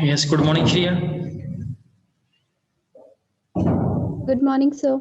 Yes, good morning, Shriya. Good morning, sir.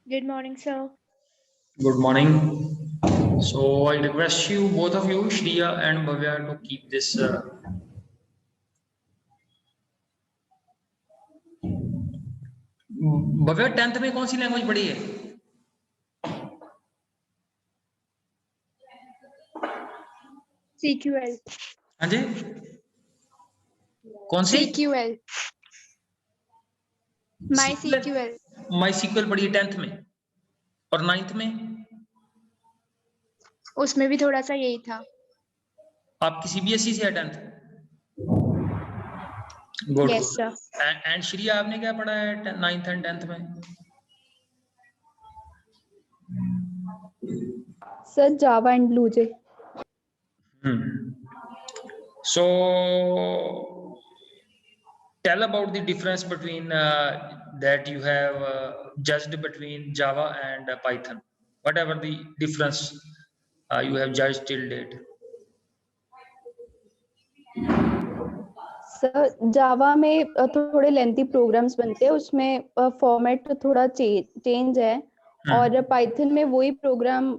Good morning, sir. Good morning. So I request you, both of you, Shriya and Bhavya, to keep this. Bhavya 10th में कौन सी language पढ़ी है? CQL. हाँ जी, कौन सी? CQL. MySQL. MySQL पढ़ी है 10th में, और 9th में उसमें भी थोड़ा सा यही था. आपकी CBSE से है 10th? Good. Yes, sir. And Shriya, आपने क्या पढ़ा है 9th एंड 10th में? Sir, Java and BlueJ. So tell about the difference between that you have judged between Java and Python. Whatever the difference you have judged till date. Sir Java में थोड़े lengthy programmes बनते हैं, उसमें format थोड़ा change है, और Python में वही programme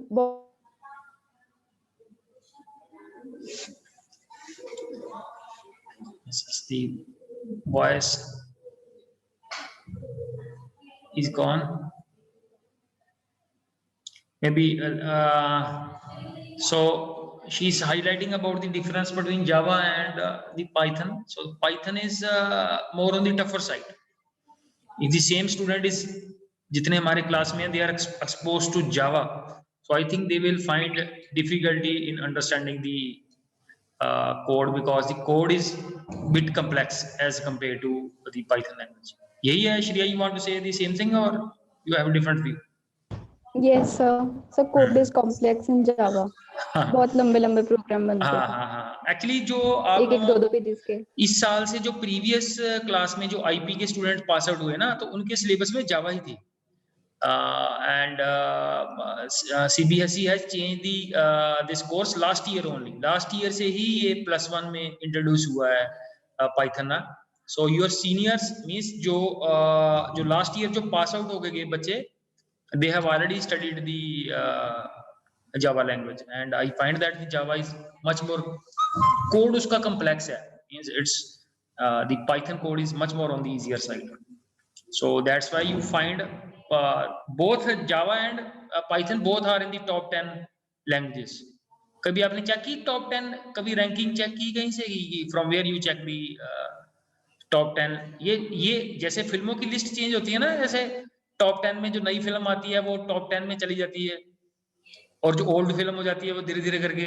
The voice is gone. Maybe so she's highlighting about the difference between Java and the Python. So Python is more on the tougher side. If the same student is, जितने हमारे class में they are exposed to Java, so I think they will find difficulty in understanding the code, because the code is bit complex as compared to the Python language. यही है Shriya, you want to say the same thing or you have a different view? Yes sir, so code is complex in Java. बहुत लंबे programme बनते हैं. हाँ. Actually जो आप एक दो पेजेस के इस साल से जो प्रीवियस क्लास में जो आईपी के स्टूडेंट पास आउट हुए ना, तो उनके सिलेबस में जावा ही थी. And CBSE has changed this course last year only. Last year से ही ये +1 में इंट्रोड्यूस हुआ है पाइथन ना. So your seniors means जो लास्ट ईयर जो पास आउट हो गए बच्चे, they have already studied the Java language, and I find that the Java is much more code उसका complex है. Means it's the Python code is much more on the easier side. So that's why you find both Java and Python both are in the top 10 languages. कभी आपने check की top 10, कभी ranking check की कहीं से, from where you check the top 10? ये जैसे फिल्मों की लिस्ट चेंज होती है ना, जैसे top 10 में जो नई फिल्म आती है वो top 10 में चली जाती है, और जो ओल्ड फिल्म हो जाती है वो धीरे धीरे करके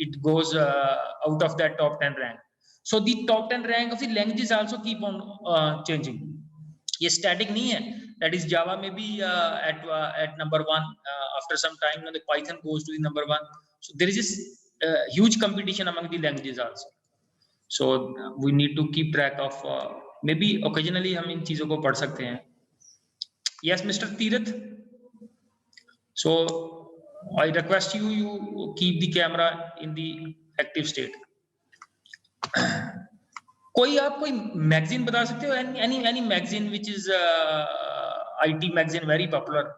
it goes out of that top 10 rank. So the top 10 rank of the languages also keep on changing. ये static नहीं है. That is Java may be at number 1, after some time the Python goes to the number 1. So there is this huge competition among the languages also. So we need to keep track of maybe occasionally हम इन चीजों को पढ़ सकते हैं. Yes, Mr. Tirath. So I request you keep the camera in the active state. कोई आप कोई magazine बता सकते हो? any magazine which is IT magazine very popular?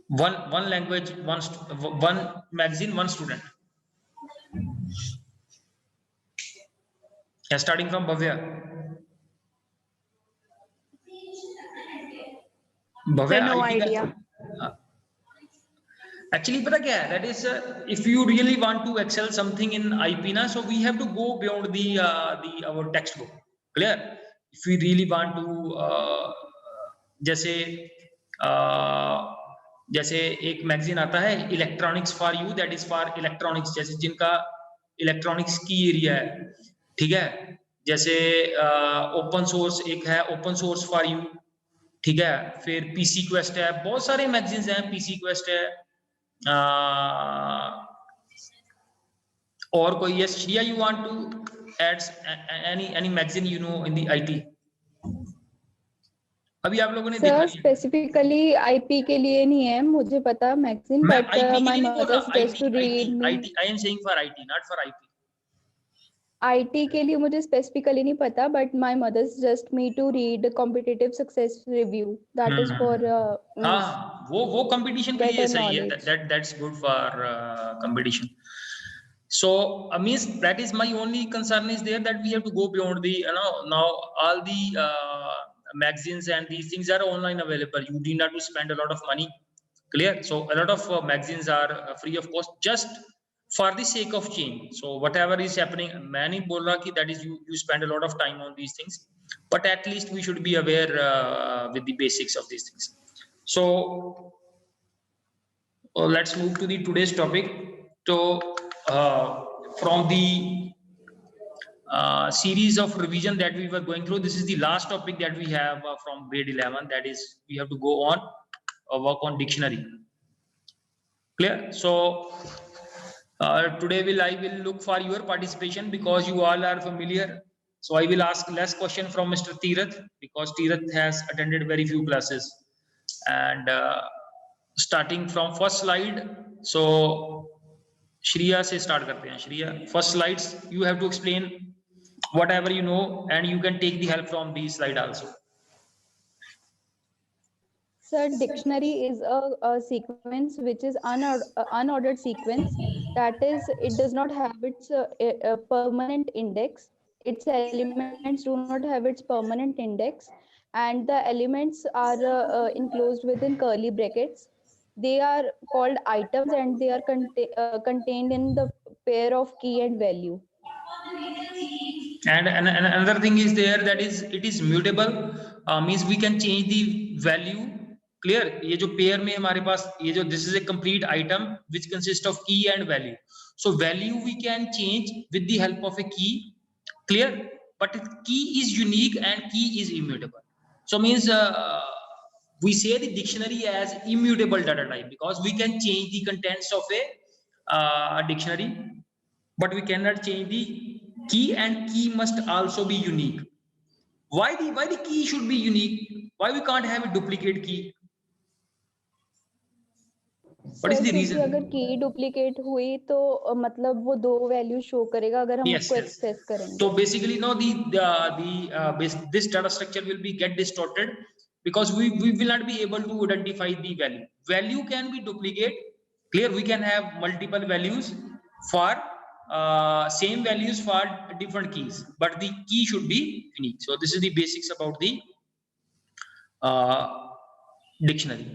One language, one magazine, one student. Yeah, starting from Bhavya. Bhavya, no idea. Actually, पता क्या है? That is, if you really want to excel something in IP ना, so we have to go beyond the our textbook. Clear? If we really want to जैसे जैसे एक magazine आता है electronics for you, that is for electronics, जैसे जिनका electronics की area है, ठीक है। जैसे ओपन सोर्स एक है, ओपन सोर्स फॉर यू, ठीक है। फिर पीसी क्वेस्ट है, बहुत सारे मैगजीन्स हैं, पीसी क्वेस्ट है। और कोई? Yes Shriya, you want to add any magazine you know in the IT? अभी आप लोगों ने देखा सर नहीं है। स्पेसिफिकली आईपी के लिए नहीं है मुझे पता मैगजीन, मैं बट IT के माय लिए नहीं बोल मदर रहा, suggest to read me. IT I am saying for IT, not for IP. IT के लिए मुझे स्पेसिफिकली नहीं पता, but my mother suggest me to read competitive success review, that is for हाँ, वो कंपटीशन के get लिए a सही है, knowledge. that's good for competition. So means that is my only concern is there, that we have to go beyond the now all the magazines and these things are online available. You need not to spend a lot of money. Clear? So a lot of magazines are free of cost, just for the sake of change. So whatever is happening, मैं नहीं बोल रहा कि that is you spend a lot of time on these things, but at least we should be aware with the basics of these things. So let's move to the today's topic. So from the series of revision that we were going through, this is the last topic that we have from grade 11, that is we have to go on work on dictionary. Clear? So today I will look for your participation, because you all are familiar. So I will ask less question from Mr. Tirath, because Tirath has attended very few classes. And starting from first slide, so Shriya से start करते हैं। Shriya, first slides you have to explain whatever you know, and you can take the help from these slide also. Sir, dictionary is a sequence which is unordered sequence. That is, it does not have its permanent index. Its elements do not have its permanent index, and the elements are enclosed within curly brackets. They are called items, and they are contained in the pair of key and value. And another thing is there, that is it is mutable, means we can change the value. Clear? ये जो pair में हमारे पास ये जो this is a complete item which consists of key and value. So value we can change with the help of a key. Clear? But key is unique and key is immutable. So means we say the dictionary as immutable data type, because we can change the contents of a dictionary, but we cannot change the key, and key must also be unique. Why the key should be unique? Why we can't have a duplicate key? What is the क्योंकि reason? अगर की duplicate हुई तो मतलब वो दो value show करेगा अगर हम उसको एक्सेस करेंगे। So basically now this data structure will be get distorted, because we will not be able to identify the value. Value can be duplicate. Clear? We can have multiple values for same values for different keys, but the key should be unique. So this is the basics about the dictionary.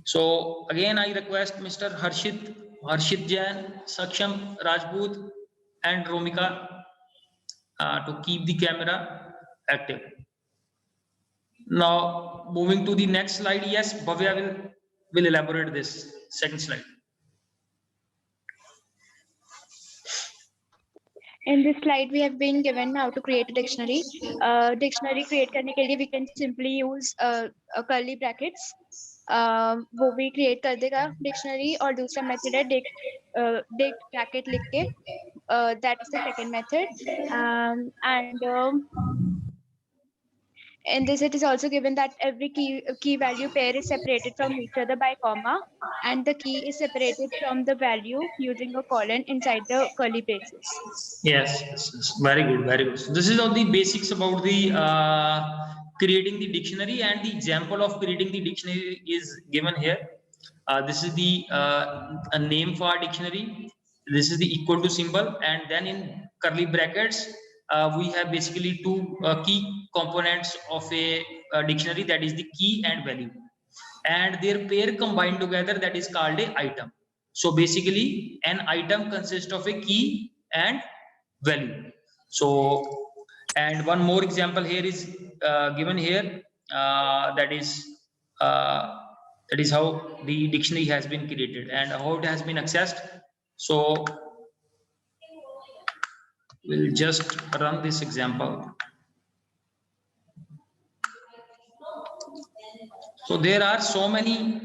So again I request Mr. Harshit Jain, Saksham Rajput and Romika to keep the camera active. Now moving to the next slide. Yes, Bhavya will elaborate this second slide. In this slide, we have been given how to create a dictionary. Dictionary create करने के लिए we can simply use curly brackets. वो भी create कर देगा dictionary, और दूसरा method है dict bracket लिख के. That is the second method. In this, it is also given that every key value pair is separated from each other by comma, and the key is separated from the value using a colon inside the curly braces. Yes, very good. So this is all the basics about the creating the dictionary, and the example of creating the dictionary is given here. This is the a name for dictionary. This is the equal to symbol, and then in curly brackets we have basically two key components of a dictionary, that is the key and value, and their pair combined together, that is called a item. So basically an item consists of a key and value. So, and one more example here is given here, that is how the dictionary has been created and how it has been accessed. So we'll just run this example. So there are so many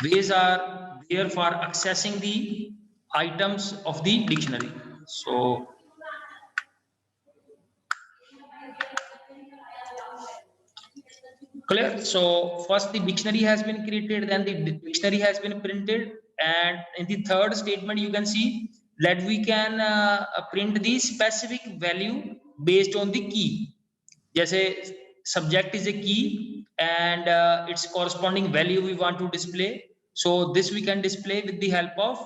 ways are there for accessing the items of the dictionary. So clear. So first the dictionary has been created, then the dictionary has been printed, and in the third statement you can see that we can print the specific value based on the key. जैसे subject is a key and its corresponding value we want to display. So this we can display with the help of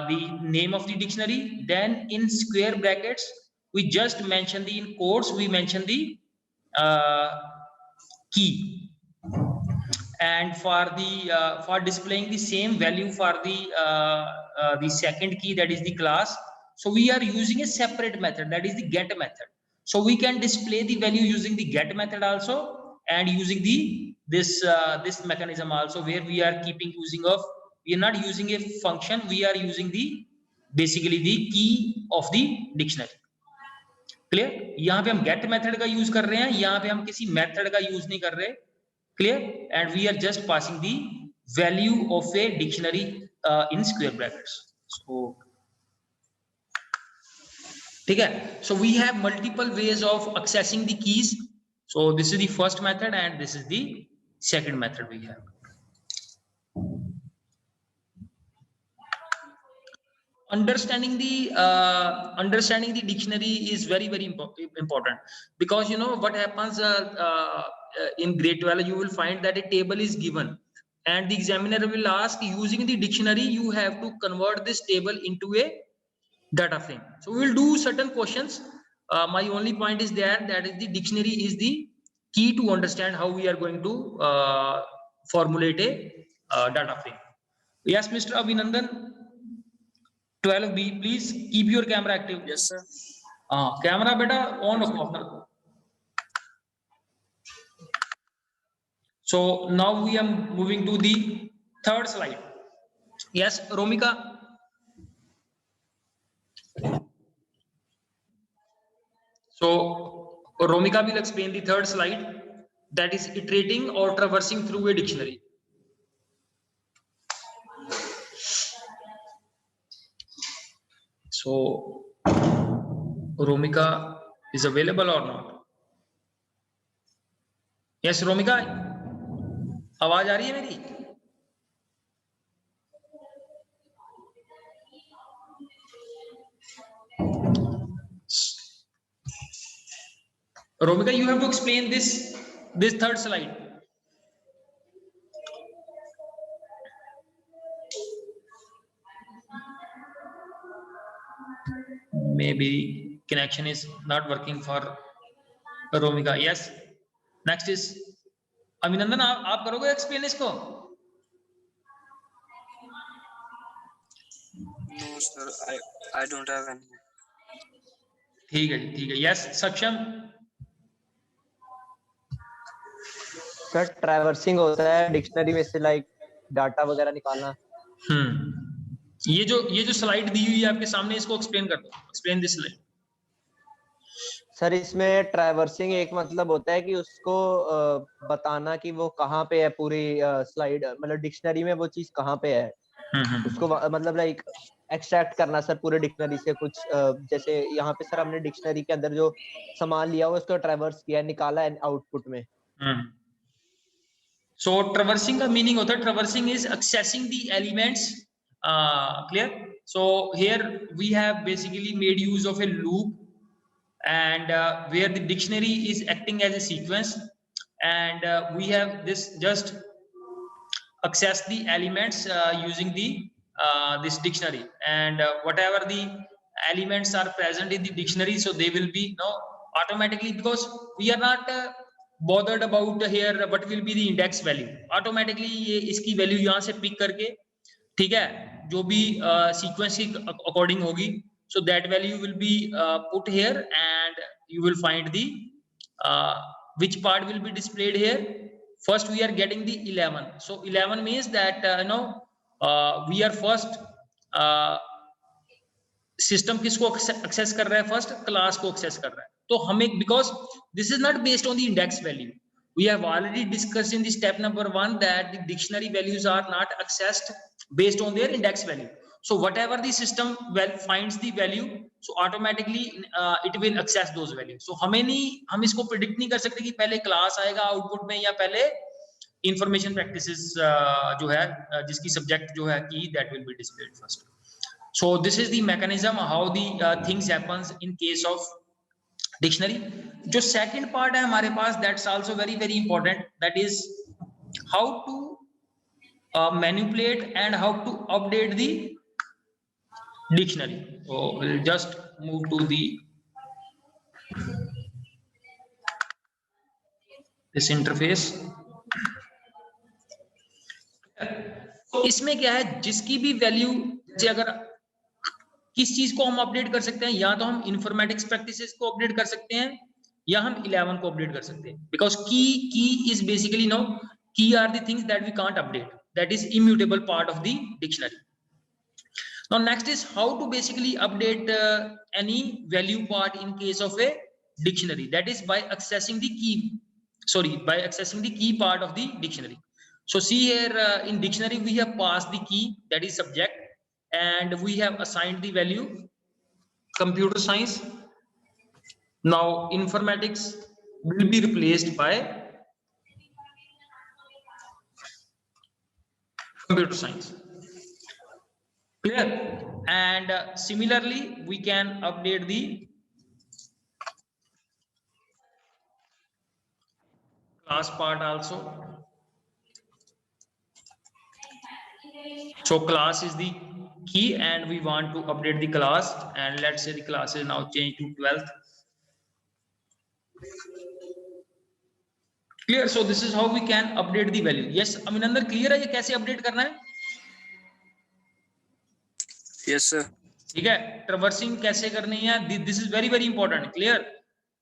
the name of the dictionary. Then in square brackets we just mention the, in quotes we mention the key, and for displaying the same value for the second key, that is the class, so we are using a separate method, that is the get method. So we can display the value using the get method also, and using the this mechanism also, where we are keeping using of, we are not using a function, we are using the basically the key of the dictionary. Clear, यहाँ पे हम get method का use कर रहे हैं, यहाँ पे हम किसी मेथड का यूज नहीं कर रहे. Clear, and we are just passing the value of a dictionary in square brackets. So ठीक है. So we have multiple ways of accessing the keys. So this is the first method and this is the second method we have. Understanding the dictionary is very important, because you know what happens in grade 12 you will find that a table is given and the examiner will ask, using the dictionary you have to convert this table into a data frame. So we will do certain questions. My only point is that is the dictionary is the key to understand how we are going to formulate a data frame. Yes, Mr. Abhinandan, 12B, please keep your camera active. Yes, sir. Camera beta on रखो अपना. So now we are moving to the third slide. Yes, Romika. So Romika will explain the third slide, that is iterating or traversing through a dictionary. So Romika is available or not? Yes, Romika, आवाज आ रही है मेरी? Romika, you have to explain this third slide. Maybe connection is not working for Romika. Yes. Next is Abhinandan, आप करोगे explain इसको? No, sir. I don't have any. ठीक है, ठीक है. Yes, Saksham. सर ट्रैवर्सिंग होता है डिक्शनरी में से लाइक डाटा वगैरह निकालना. ये जो स्लाइड दी हुई है आपके सामने, इसको एक्सप्लेन कर दो. Explain this slide. सर इसमें ट्रैवर्सिंग एक मतलब होता है कि उसको बताना कि वो कहाँ पे है पूरी स्लाइड, मतलब डिक्शनरी में वो चीज कहाँ पे है. उसको मतलब लाइक एक्सट्रैक्ट करना सर पूरे डिक्शनरी से कुछ, जैसे यहाँ पे सर हमने डिक्शनरी के अंदर जो सामान लिया हुआ उसको ट्रैवर्स किया, निकाला है आउटपुट में. सो ट्रैवर्सिंग का मीनिंग होता है, traversing is accessing the elements. Clear. So here we have basically made use of a loop, and where the dictionary is acting as a sequence, and we have this just access the elements using the this dictionary, and whatever the elements are present in the dictionary, so they will be automatically, because we are not bothered about here what will be the index value. Automatically ये इसकी value यहाँ से pick करके, ठीक है, जो भी sequence के अकॉर्डिंग होगी, so that value will be put here and you will find the which part will be displayed here. First we are getting the 11, so 11 means that we are first system किसको access कर रहा है, first class को access कर रहा है. तो हमें, because this is not based on the index value, we have already discussed in the step number 1 that the dictionary values are not accessed based on their index value. So whatever the system finds the value, so automatically it will access those values. So हम इसको predict नहीं कर सकते कि पहले class आएगा output में या पहले इंफॉर्मेशन प्रैक्टिसेस जो है जिसकी सब्जेक्ट जो है की that will be displayed first. So this is the mechanism how the things happens in case of dictionary. जो सेकंड पार्ट है हमारे पास, that's also very very important, that is how to manipulate and how to update the dictionary. So will just move to the this interface. तो इसमें क्या है, जिसकी भी वैल्यू, जैसे अगर किस चीज को हम अपडेट कर सकते हैं, या तो हम इंफॉर्मेटिक्स प्रैक्टिसेस को अपडेट कर सकते हैं या हम 11 को अपडेट कर सकते हैं, because key is basically know key are the things that we can't update, that is immutable part of the dictionary. Now next is how to basically update any value part in case of a dictionary, that is by accessing the key, by accessing the key part of the dictionary. So see here in dictionary we have passed the key, that is subject, and we have assigned the value computer science. Now informatics will be replaced by computer science. Clear? And similarly we can update the class part also. So class is the key and we want to update the class, and let's say the class is now changed to 12th. Clear? So this is how we can update the value. Yes Aminandan, clear है ये कैसे update करना है? Yes sir. ठीक है, traversing कैसे करनी है, this is very very important. Clear?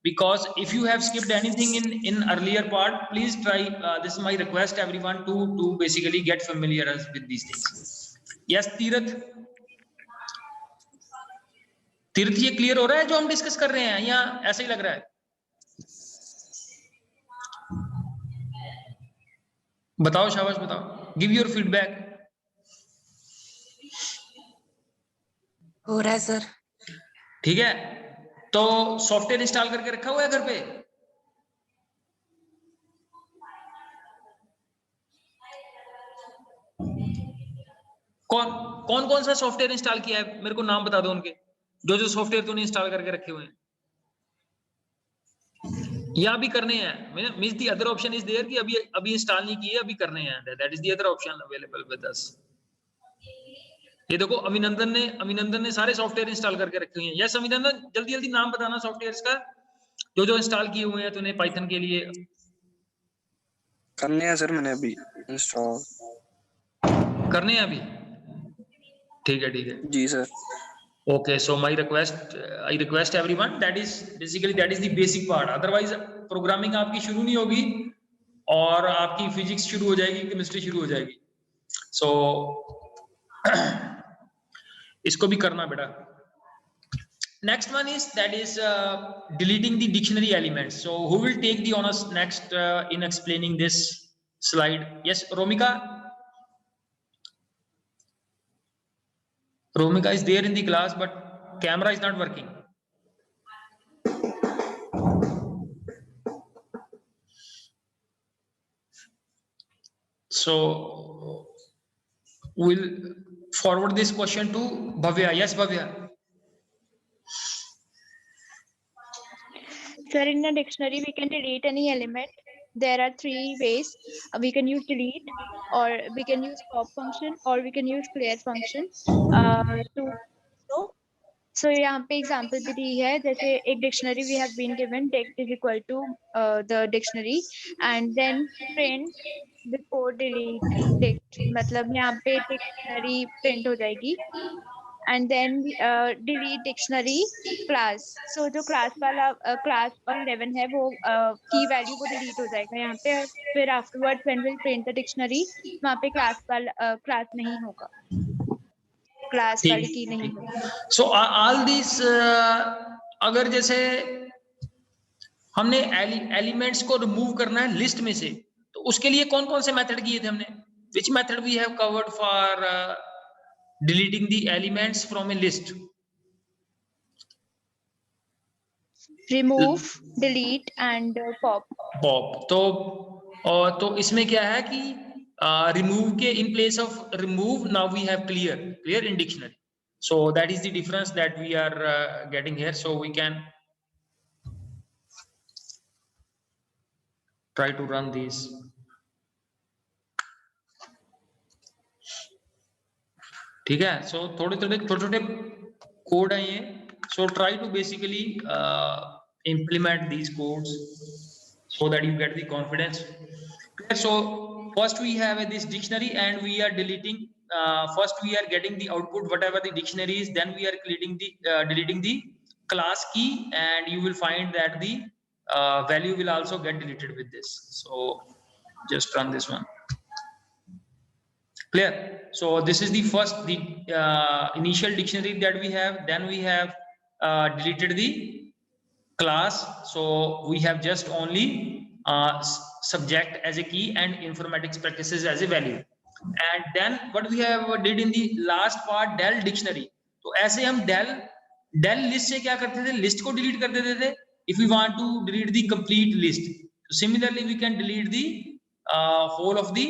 because if you have skipped anything in earlier part, please try, this is my request everyone to basically get familiar with these things. Yes Tirath ये clear हो रहा है जो हम discuss कर रहे हैं, या ऐसा ही लग रहा है? बताओ, शाबाश बताओ, गिव योर फीडबैक. हो रहा है सर. ठीक है, तो सॉफ्टवेयर इंस्टॉल करके रखा हुआ है घर पे? कौन सा सॉफ्टवेयर इंस्टॉल किया है, मेरे को नाम बता दो उनके, जो सॉफ्टवेयर तूने इंस्टॉल करके रखे हुए हैं या अभी करने हैं. Means the other option is there कि अभी इंस्टॉल नहीं किए, अभी करने हैं. That is the other option available with us. ये देखो अभिनंदन ने सारे सॉफ्टवेयर इंस्टॉल करके रखे हुए हैं. यस अभिनंदन, जल्दी जल्दी नाम बताना सॉफ्टवेयर्स का जो इंस्टॉल किए हुए हैं तूने पाइथन के लिए. करने हैं सर, मैंने अभी इंस्टॉल करने हैं अभी. ठीक है जी sir. Okay, so I request everyone, that is the basic part. Otherwise programming आपकी शुरू नहीं होगी और आपकी फिजिक्स शुरू हो जाएगी, केमिस्ट्री शुरू हो जाएगी. सो इसको भी करना बेटा. Next one is that is deleting the dictionary elements. So who will take the honours next in explaining this slide? Yes Romika is there in the class but camera is not working. So we'll forward this question to Bhavya. Yes Bhavya. Sir, in a dictionary we can delete any element. There are 3 ways. We can use delete, or we can use pop function, or we can use clear function. So यहाँ पे example भी दी है, जैसे एक dictionary we have been given, dict is equal to the dictionary and then print before delete dict, मतलब यहाँ पे डिक्शनरी प्रिंट हो जाएगी and then delete dictionary class. So जो क्लास वाला क्लास और 11 है वो की वैल्यू वो डिलीट हो जाएगा यहाँ पे, फिर afterwards when will print the dictionary वहाँ पे क्लास वाला क्लास नहीं होगा, क्लास वाली की नहीं होगी। सो ऑल दिस, अगर जैसे हमने एलिमेंट्स को रिमूव करना है लिस्ट में से, तो उसके लिए कौन कौन से मेथड किए थे हमने? Which method we have covered for deleting the elements from a list? Remove, delete and pop. Pop. तो इसमें क्या है कि रिमूव के in place of remove now we have clear in dictionary, so that is the difference that we are getting here. So we can try to run these. ठीक है, so थोड़े छोटे कोड है ये, so try to basically implement these codes so that you get the confidence. So first we have this dictionary and we are deleting, first we are getting the output whatever the dictionary is, then we are deleting the class key, and you will find that the value will also get deleted with this. So just run this one. Clear? So this is the first, the initial dictionary that we have, then we have deleted the class, so we have just only subject as a key and informatics practices as a value, and then what we have did in the last part, del dictionary. तो ऐसे हम del list से क्या करते थे, list को delete कर देते थे if we want to delete the complete list. So similarly we can delete the whole of the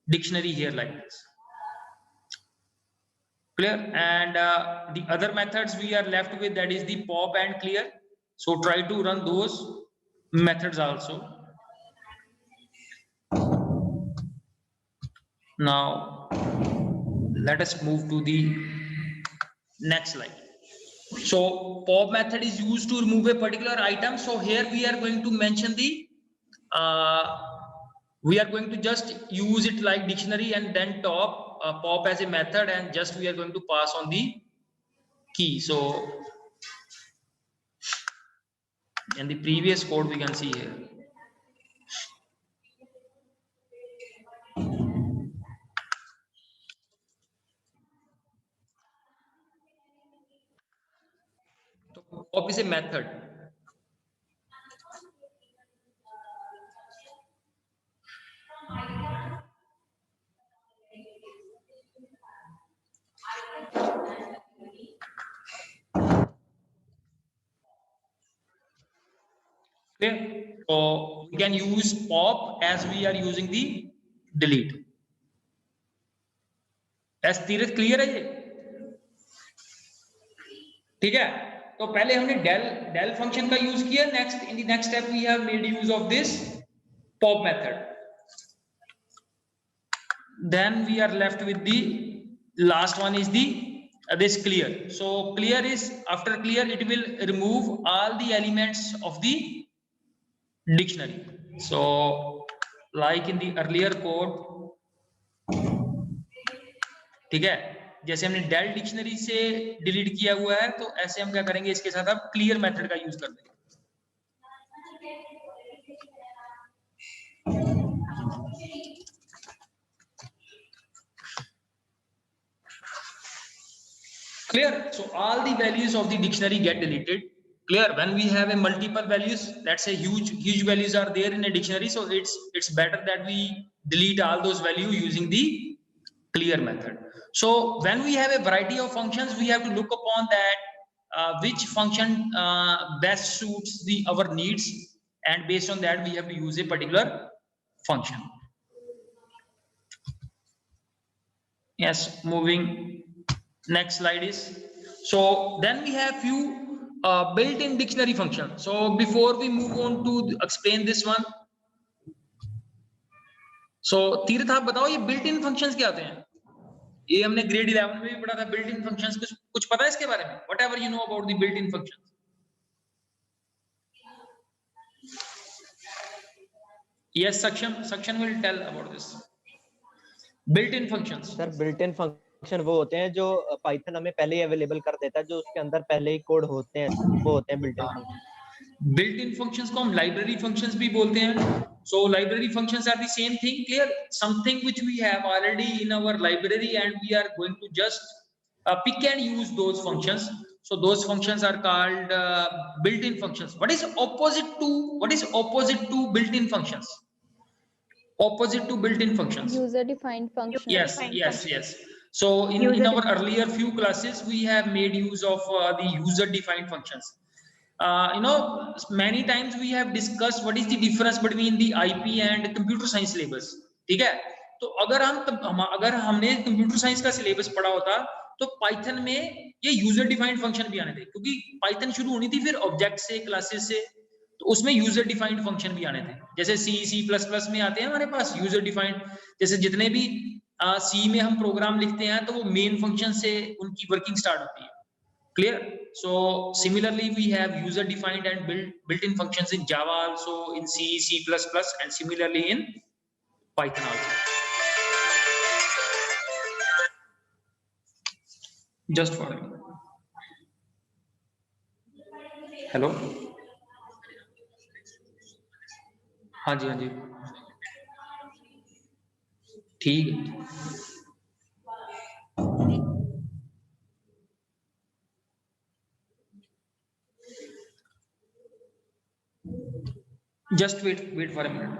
dictionary here like this. Clear? And the other methods we are left with, that is the pop and clear. So try to run those methods also. Now let us move to the next slide. So pop method is used to remove a particular item. So here we are going to mention the we are going to just use it like dictionary and then pop as a method, and just we are going to pass on the key. So in the previous code we can see here. So pop is a method. Okay, so we can use pop as we are using the delete. As Tirth clear है ये? ठीक है, तो पहले हमने del function का use किया, next in the next step we have made use of this pop method. Then we are left with the last one is the this clear. So clear is, after clear it will remove all the elements of the dictionary. So like in the earlier code, ठीक है, जैसे हमने del dictionary से delete किया हुआ है, तो ऐसे हम क्या करेंगे, इसके साथ अब क्लियर मेथड का यूज कर देंगे. Clear? So all the values of the dictionary get deleted. Clear? When we have a multiple values, let's say huge values are there in a dictionary, so it's better that we delete all those values using the clear method. So when we have a variety of functions, we have to look upon that which function best suits our needs, and based on that we have to use a particular function. Yes, moving. Next slide is, so then we have few built-in dictionary function. So before we move on to explain this one, so तीर्थ आप बताओ ये built-in functions क्या होते हैं? ये हमने grade 11 में भी पढ़ा था, बिल्ट इन फंक्शंस। कुछ पता है इसके बारे में? What ever you know about the built in function. Yes, Saksham will tell about this. Built-in functions. Sir built in function वो होते हैं जो पाइथन हमें पहले ही अवेलेबल कर देता है, जो उसके अंदर पहले ही कोड होते हैं, वो होते हैं built in function. Built-in functions को हम library functions भी बोलते हैं। So library functions are the same thing. Clear? Something which we have already in our library and we are going to just pick and use those functions. So those functions are called built-in functions. What is opposite to built-in functions? Opposite to built-in functions. User defined function. Yes. So in our earlier few classes, we have made use of the user defined functions. Many times we have discussed what is the difference between the IP and computer science syllabus. ठीक है? तो अगर हमने computer science का syllabus पढ़ा होता तो Python में ये यूजर डिफाइंड फंक्शन भी आने थे, क्योंकि पाइथन शुरू होनी थी फिर ऑब्जेक्ट से, क्लासेस से, तो उसमें यूजर डिफाइंड फंक्शन भी आने थे। जैसे C++ में आते हैं हमारे पास यूजर डिफाइंड, जैसे जितने भी सी में हम प्रोग्राम लिखते हैं तो वो मेन फंक्शन से उनकी वर्किंग स्टार्ट होती है। Clear? So similarly we have user defined and built-in functions in Java also, in C++, and similarly in Python also. Just for a minute. Hello? हाँ जी ठीक है। Just wait for a minute.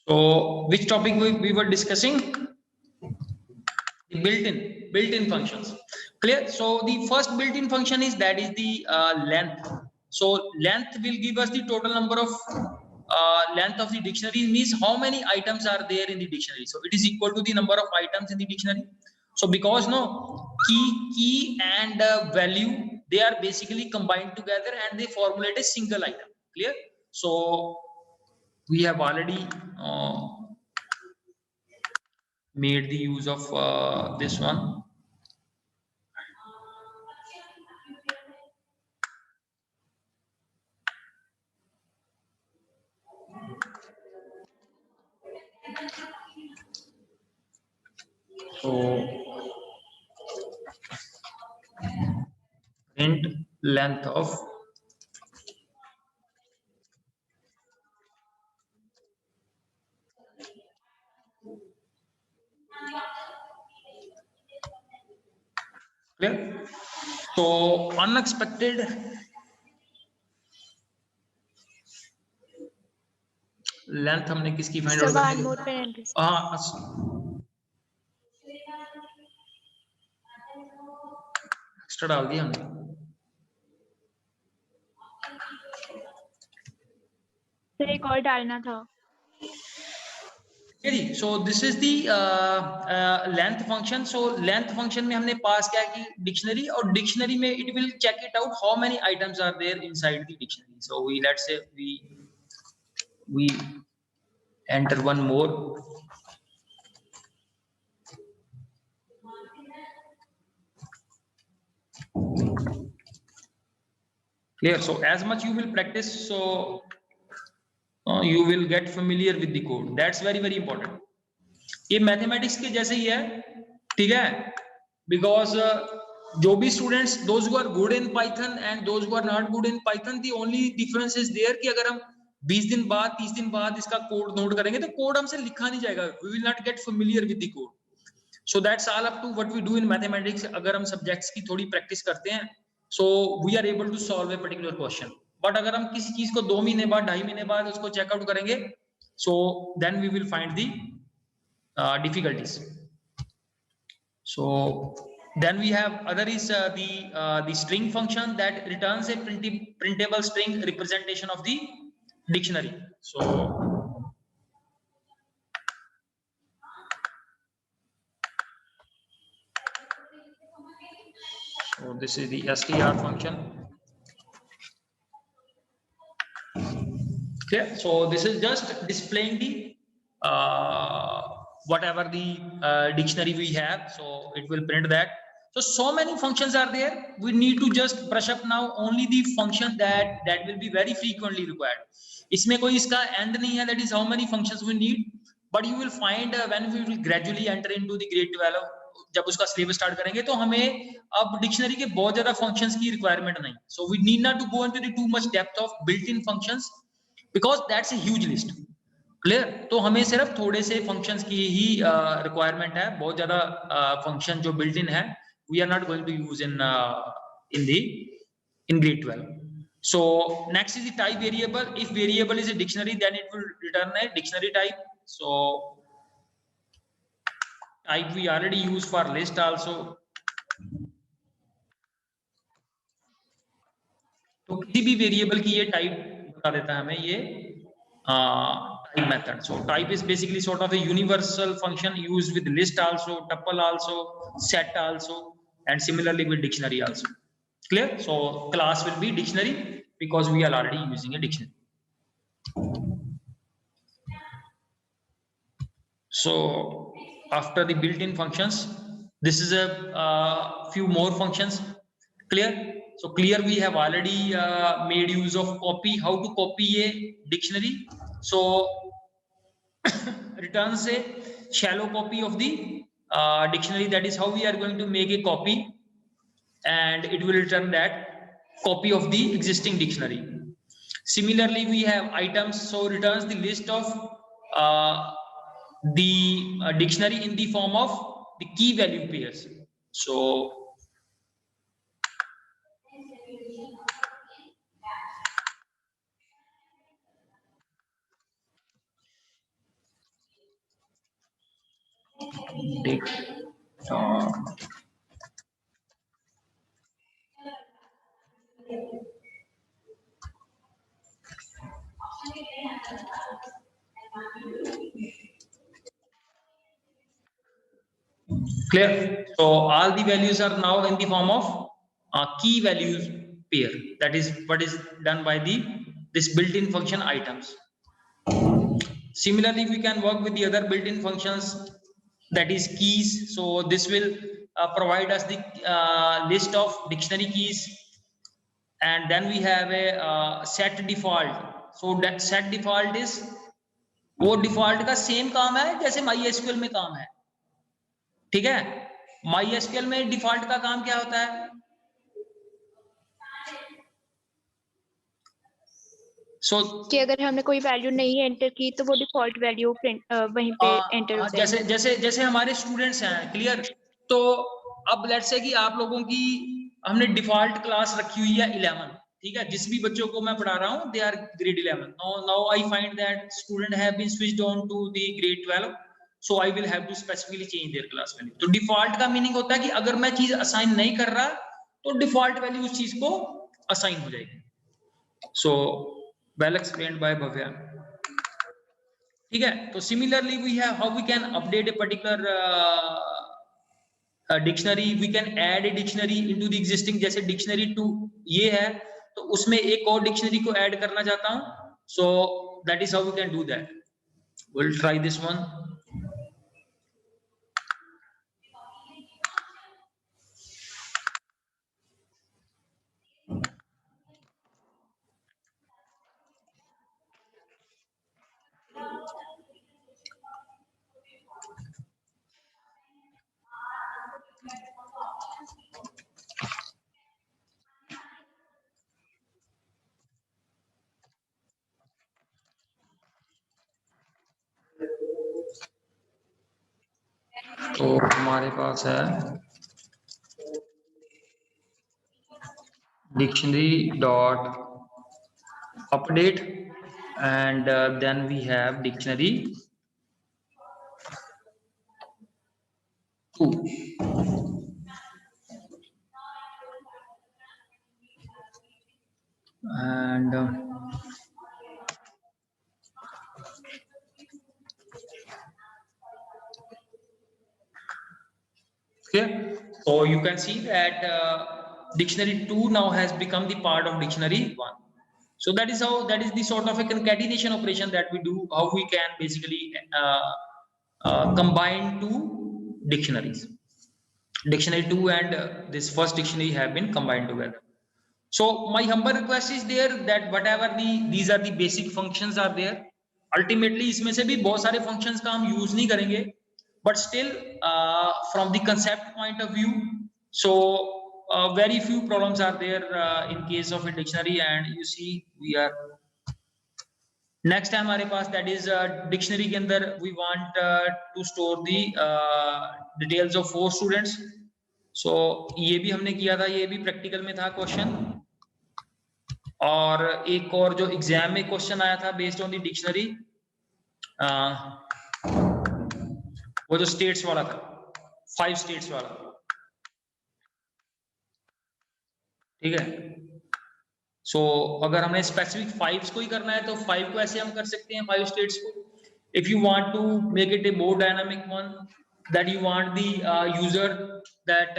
So which topic we were discussing? The built-in functions. Clear? So the first built-in function is the length. So length will give us the total number of length of the dictionary, means how many items are there in the dictionary. So it is equal to the number of items in the dictionary. So because key and value, they are basically combined together and they formulate a single item. Clear? So we have already made the use of this one. So int length of clear. So unexpected length हमने किसकी find out करनी है? हाँ extra डाल दिया हमने। Sir एक और डालना था। So this is the length function. So length function में हमने पास किया कि डिक्शनरी, और डिक्शनरी में it will check it out how many items are there inside the dictionary. So let's say we enter one more. Clear? So as much you will practice, so you will get familiar with the code. That's very important. ये mathematics के जैसे ही है, ठीक है? Because जो भी students, those who are good in Python and those who are not good in Python, the only difference is there कि अगर हम 20 दिन बाद 30 दिन बाद इसका कोड नोट करेंगे तो कोड हमसे लिखा नहीं जाएगा. We will not get familiar with the code. So that's all up to what we do in mathematics. अगर हम subjects की थोड़ी practice करते हैं, so we are able to solve a particular question. But अगर हम किसी चीज को 2 महीने बाद 2.5 महीने बाद उसको चेकआउट करेंगे, so then we will find the difficulties. So then we have other is the string function that returns a printable string representation of the dictionary. So this is the str function. Okay, so this is just displaying the whatever the dictionary we have, so it will print that. So many functions are there. We need to just brush up now only the function that will be very frequently required. इसमें कोई इसका end नहीं है. That is how many functions we need. But you will find when we will gradually enter into the grade 12, जब उसका syllabus start करेंगे तो हमें अब dictionary के बहुत ज़्यादा functions की requirement नहीं. So we need not to go into the too much depth of built-in functions because that's a huge list. Clear? तो हमें सिर्फ थोड़े से functions की ही requirement है. बहुत ज़्यादा function जो built-in है, we are not going to use in grade 12. So next is the type variable. If variable is a dictionary, then it will return a dictionary type. So type we already use for list also. तो किसी भी variable की ये type बता देता है हमें ये type method. So type is basically sort of a universal function used with list also, tuple also, set also, and similarly with dictionary also. Clear? So class will be dictionary because we are already using a dictionary. So after the built-in functions, this is a few more functions. Clear? So clear, we have already made use of copy. How to copy a dictionary? So returns a shallow copy of the dictionary. That is how we are going to make a copy, and it will return that copy of the existing dictionary. Similarly, we have items. So returns the list of the dictionary in the form of the key value pairs. So clear? So all the values are now in the form of key values pair. That is what is done by this built-in function items. Similarly, we can work with the other built-in functions, that is keys. So this will provide us the list of dictionary keys, and then we have a set default. So that set default is वो default का same काम है जैसे MySQL में काम है. ठीक है? MySQL में default का काम क्या होता है? So कि अगर हमने कोई वैल्यू नहीं एंटर की तो वो डिफॉल्ट वैल्यू वहीं पे एंटर हो जाएगी. जैसे हमारे स्टूडेंट्स हैं, क्लियर? तो अब लेट्स से कि आप लोगों की हमने डिफॉल्ट क्लास रखी हुई है 11, ठीक है? जिस भी बच्चों को मैं पढ़ा रहा हूँ, they are grade 11. Now I find that student have been switched on to the grade 12, so I will have to specifically change their class value. तो डिफॉल्ट का मीनिंग होता है कि अगर मैं चीज असाइन नहीं कर रहा तो डिफॉल्ट वैल्यू उस चीज को असाइन हो जाएगी. सो well explained by Bhavya. ठीक है? तो similarly we have how we can update a particular dictionary. We can add a dictionary into the existing. जैसे dictionary 2 ये है तो उसमें एक और dictionary को add करना चाहता हूँ. So that is how we can do that. We'll try this one. तो हमारे पास है dictionary dot update, and then we have dictionary Cool. And okay, so you can see that dictionary 2 now has become the part of dictionary 1. So that is the sort of a concatenation operation that we do, how we can basically combine two dictionaries. Dictionary 2 and this first dictionary have been combined together. So my humble request is there that whatever these are the basic functions are there. Ultimately इसमें से भी बहुत सारे functions का हम use नहीं करेंगे, but still from the concept point of view, so very few problems are there in case of a dictionary, and you see we are next time हमारे पास that is dictionary के अंदर we want to store the details of 4 students. So ये भी हमने किया था, ये भी प्रैक्टिकल में था क्वेश्चन, और एक और जो एग्जाम में क्वेश्चन आया था बेस्ड ऑन द डिक्शनरी, वो जो स्टेट्स वाला था, 5 स्टेट्स वाला, ठीक है। सो अगर हमें स्पेसिफिक 5 को ही करना है तो 5 को ऐसे हम कर सकते हैं, 5 स्टेट्स को। If you want to make it a more dynamic one, that you want the user that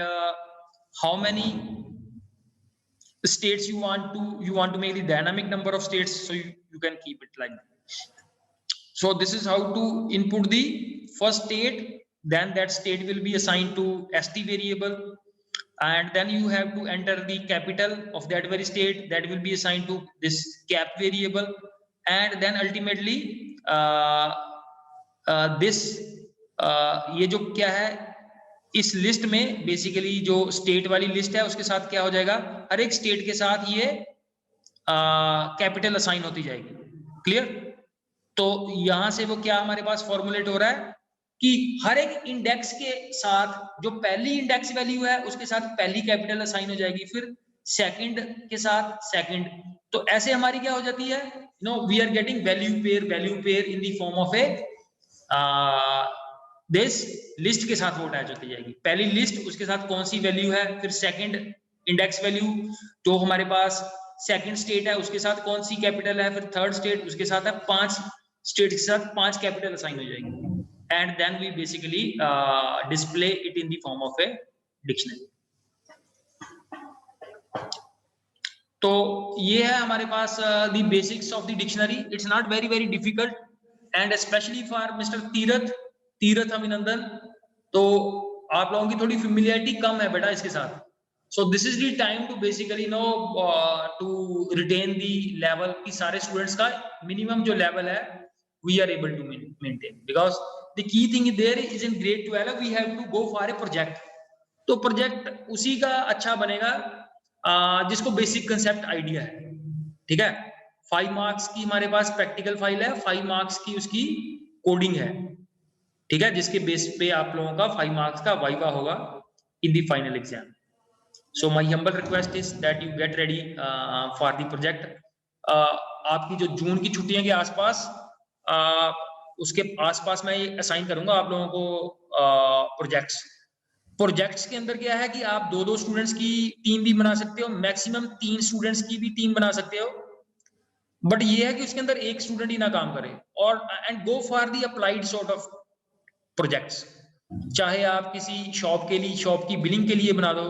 how many states you want to make the dynamic number of states, so you can keep it like that. So this is how to input the first state, then that state will be assigned to st variable, and then you have to enter the capital of that very state, that will be assigned to this cap variable, and then ultimately this ये जो क्या है, इस list में basically जो state वाली list है उसके साथ क्या हो जाएगा, हर एक स्टेट के साथ ये कैपिटल असाइन होती जाएगी। क्लियर? तो यहां से वो क्या हमारे पास फॉर्मुलेट हो रहा है कि हर एक इंडेक्स के साथ जो पहली इंडेक्स वैल्यू है उसके साथ पहली कैपिटल असाइन हो जाएगी, फिर सेकंड के साथ सेकंड। तो ऐसे हमारी क्या हो जाती है, no we are getting value pair in the form of a this list के साथ वो अटैच होती जाएगी। पहली लिस्ट उसके साथ कौन सी वैल्यू है, फिर सेकंड इंडेक्स वैल्यू जो हमारे पास सेकंड स्टेट है उसके साथ कौन सी कैपिटल है, फिर थर्ड स्टेट उसके साथ है, 5 स्टेट के साथ 5 कैपिटल असाइन हो जाएगी, and then we basically display it in the form of a dictionary. तो ये है हमारे पास the basics of the dictionary. It's not very difficult, and specially for mister Tirath Abhinandan, तो आप लोगों की थोड़ी फेमिलियरिटी कम है बेटा इसके साथ। So this is the time to basically no to retain the level की सारे स्टूडेंट्स का मिनिमम जो लेवल है we are able to maintain, because the key thing there is in grade 12 we have to go for a project. तो project उसी का अच्छा बनेगा जिसको बेसिक कंसेप्ट आइडिया है, ठीक है। 5 मार्क्स की हमारे पास प्रैक्टिकल फाइल है, 5 मार्क्स की उसकी कोडिंग है, ठीक है, जिसके बेस पे आप लोगों का 5 मार्क्स का वाइवा होगा in the final exam. So my humble request is that you get ready for the project. आपकी जो जून की छुट्टियों के आसपास उसके आसपास मैं ये असाइन करूंगा आप लोगों को प्रोजेक्ट्स के अंदर क्या है कि आप 2-2 स्टूडेंट्स की टीम भी बना सकते हो, मैक्सिमम 3 स्टूडेंट्स की भी टीम बना सकते हो, बट ये है कि उसके अंदर एक स्टूडेंट ही ना काम करे, और and go for the applied sort of projects. चाहे आप किसी शॉप की बिलिंग के लिए बना दो,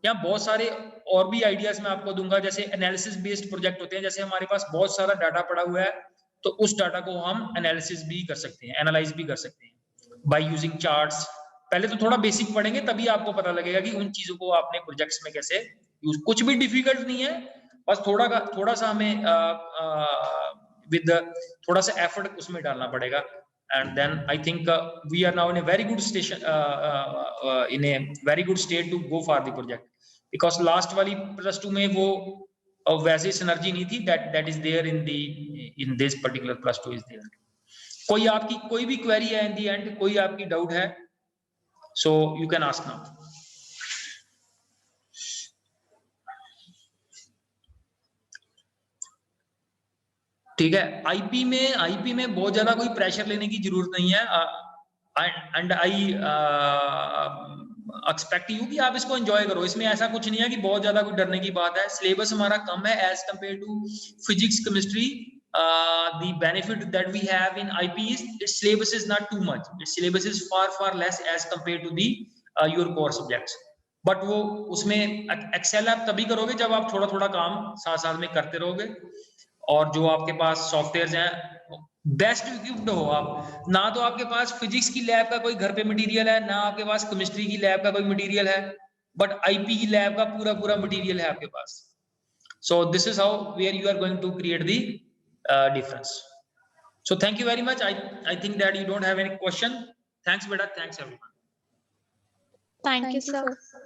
या बहुत सारे और भी आइडियाज मैं आपको दूंगा, जैसे एनालिसिस बेस्ड प्रोजेक्ट होते हैं, जैसे हमारे पास बहुत सारा डाटा पड़ा हुआ है तो उस डाटा को हम एनालिसिस भी कर सकते हैं, एनालाइज भी कर सकते हैं बाय यूजिंग चार्ट्स। पहले तो थोड़ा बेसिक पढ़ेंगे तभी आपको पता लगेगा कि उन चीजों को आपने प्रोजेक्ट्स में कैसे यूज, कुछ भी डिफिकल्ट नहीं है, बस थोड़ा सा हमें विद थोड़ा सा एफर्ट उसमें डालना पड़ेगा। And then I think we are now in a very good state to go for the project, because last वाली +2 में वो वैसे synergy नहीं थी that is there in this particular +2 is there। कोई आपकी कोई भी query है in the end, कोई आपकी doubt है, so you can ask now। ठीक है, आईपी में बहुत ज्यादा कोई प्रेशर लेने की जरूरत नहीं है, एंड आई एक्सपेक्ट यू कि आप इसको एंजॉय करो, इसमें ऐसा कुछ नहीं है कि बहुत ज्यादा कोई डरने की बात है। सिलेबस हमारा कम है as compare to physics chemistry. The benefit that we have in IP is its syllabus is not too much, its syllabus is far less as compared to the your core subjects, but वो उसमें Excel आप तभी करोगे जब आप थोड़ा थोड़ा काम साथ साथ में करते रहोगे, और जो आपके पास सॉफ्टवेयर हैं बेस्ट इक्विप्ड हो आप। ना तो आपके पास फिजिक्स की लैब का कोई घर पे मटेरियल है, ना आपके पास केमिस्ट्री की लैब का कोई मटेरियल है, बट आईपी की लैब का पूरा मटेरियल है आपके पास। So this is how where you are going to create the difference. So thank you very much. I think that you don't have any question. Thanks beta, thanks everyone. Thank you, Thank you, sir. sir.